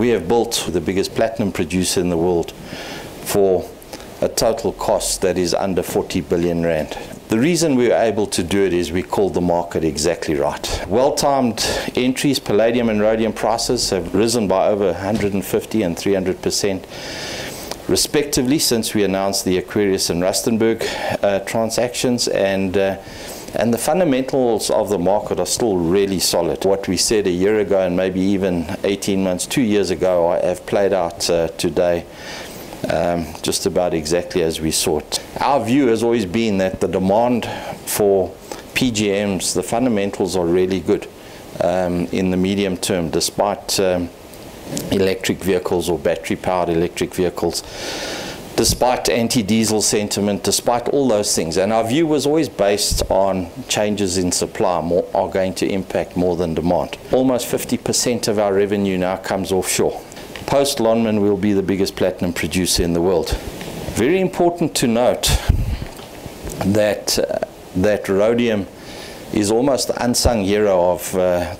we have built the biggest platinum producer in the world for a total cost that is under 40 billion rand. The reason we were able to do it is we called the market exactly right. Well-timed entries, palladium and rhodium prices have risen by over 150 and 300% respectively since we announced the Aquarius and Rustenburg transactions, and the fundamentals of the market are still really solid. What we said a year ago and maybe even 18 months, 2 years ago, have played out today just about exactly as we saw it. Our view has always been that the demand for PGMs, the fundamentals are really good in the medium term, despite electric vehicles or battery-powered electric vehicles, despite anti-diesel sentiment, despite all those things. And our view was always based on changes in supply are going to impact more than demand. Almost 50% of our revenue now comes offshore. Post Lonmin, we'll be the biggest platinum producer in the world. Very important to note that rhodium is almost the unsung hero of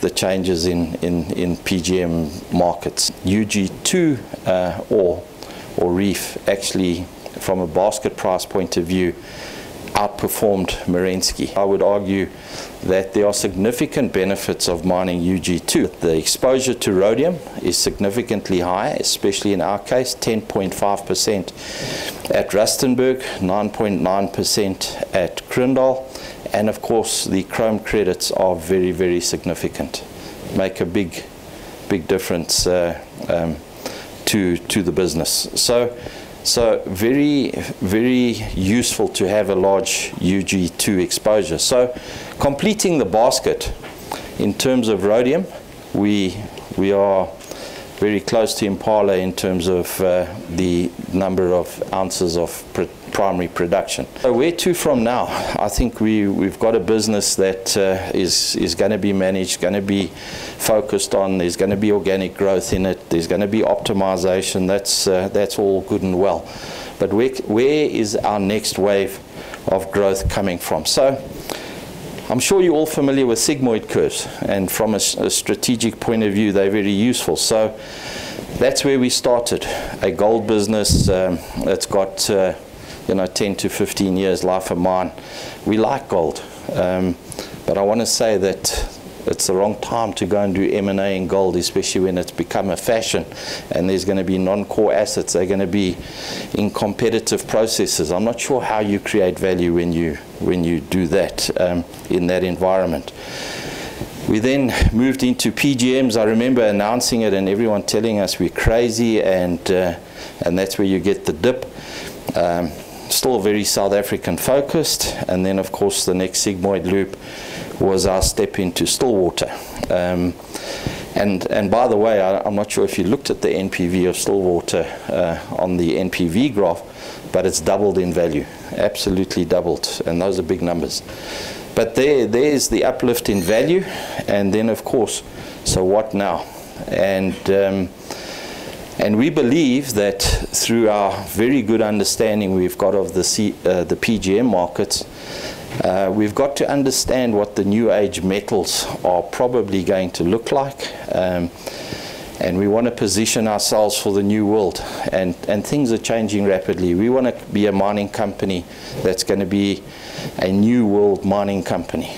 the changes in PGM markets. UG2 or reef actually, from a basket price point of view, outperformed Merensky. I would argue that there are significant benefits of mining UG2. The exposure to rhodium is significantly higher, especially in our case, 10.5% at Rustenburg, 9.9% at Kroondal, and of course the chrome credits are very, very significant, make a big difference to the business. So very, very useful to have a large UG2 exposure. So completing the basket in terms of rhodium, we are very close to Impala in terms of the number of ounces of primary production. So where to from now? I think we've got a business that is going to be managed, going to be focused on. There's going to be organic growth in it. There's going to be optimization. That's all good and well. But where is our next wave of growth coming from? So I'm sure you're all familiar with sigmoid curves, and from a strategic point of view, they're very useful. So that's where we started, a gold business that's got 10 to 15 years life of mine. We like gold, but I want to say that it's the wrong time to go and do M&A in gold, especially when it's become a fashion and there's going to be non-core assets. They're going to be in competitive processes. I'm not sure how you create value when you do that in that environment. We then moved into PGMs. I remember announcing it and everyone telling us we're crazy, and that's where you get the dip. Still very South African focused, and then of course the next sigmoid loop was our step into Stillwater. And by the way, I'm not sure if you looked at the NPV of Stillwater on the NPV graph, but it's doubled in value, absolutely doubled, and those are big numbers. But there's the uplift in value, and then of course, so what now? And we believe that through our very good understanding we've got of the PGM markets, we've got to understand what the new age metals are probably going to look like, and we want to position ourselves for the new world, and things are changing rapidly. We want to be a mining company that's going to be a new world mining company,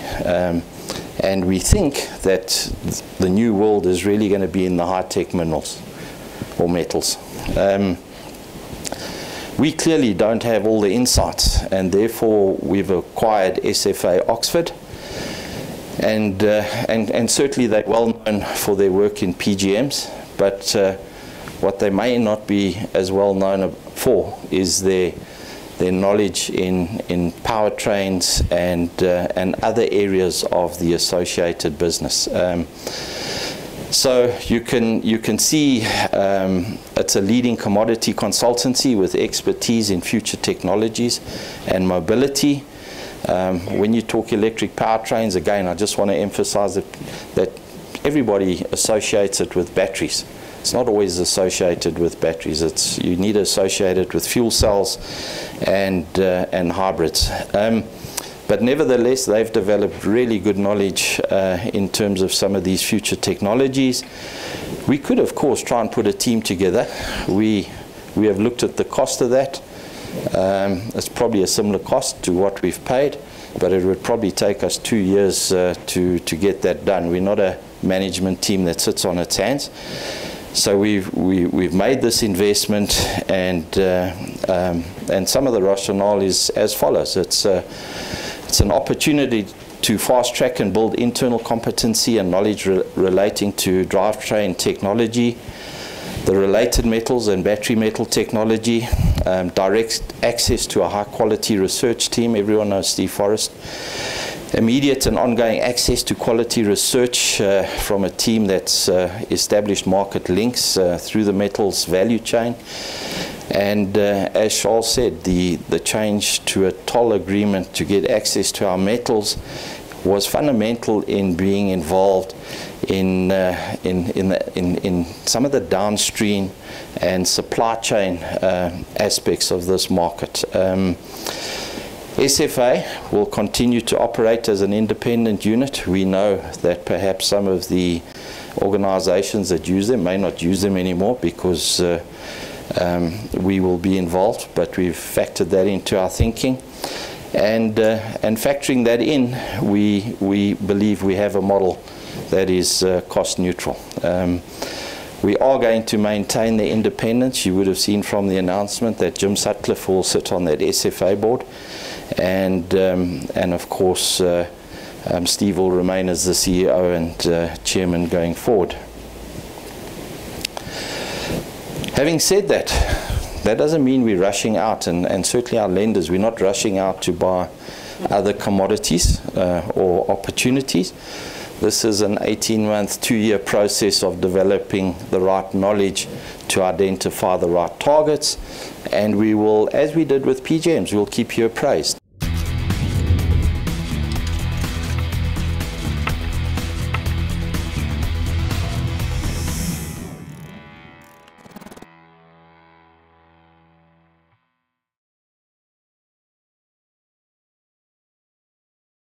and we think that the new world is really going to be in the high-tech minerals or metals. We clearly don't have all the insights, and therefore we've acquired SFA Oxford, and certainly they're well known for their work in PGMs, but what they may not be as well known for is their knowledge in powertrains and other areas of the associated business. So you can see it's a leading commodity consultancy with expertise in future technologies and mobility. When you talk electric powertrains, again, I just want to emphasize that everybody associates it with batteries. It's not always associated with batteries. You need to associate it with fuel cells and hybrids. But nevertheless, they've developed really good knowledge in terms of some of these future technologies. We could, of course, try and put a team together. We have looked at the cost of that. It's probably a similar cost to what we've paid, but it would probably take us 2 years to get that done. We're not a management team that sits on its hands. So we've made this investment, and some of the rationale is as follows. It's an opportunity to fast track and build internal competency and knowledge relating to drivetrain technology, the related metals and battery metal technology, direct access to a high quality research team. Everyone knows Steve Forrest. Immediate and ongoing access to quality research from a team that's established market links through the metals value chain. And as Charles said, the change to a toll agreement to get access to our metals was fundamental in being involved in some of the downstream and supply chain aspects of this market. SFA will continue to operate as an independent unit. We know that perhaps some of the organizations that use them may not use them anymore because we will be involved, but we've factored that into our thinking. And factoring that in, we believe we have a model that is cost neutral. We are going to maintain the independence. You would have seen from the announcement that Jim Sutcliffe will sit on that SFA board, and of course Steve will remain as the CEO and chairman going forward. Having said that, that doesn't mean we're rushing out, and certainly our lenders, we're not rushing out to buy other commodities or opportunities. This is an 18-month, 2-year process of developing the right knowledge to identify the right targets, and we will, as we did with PGMs, we'll keep you appraised.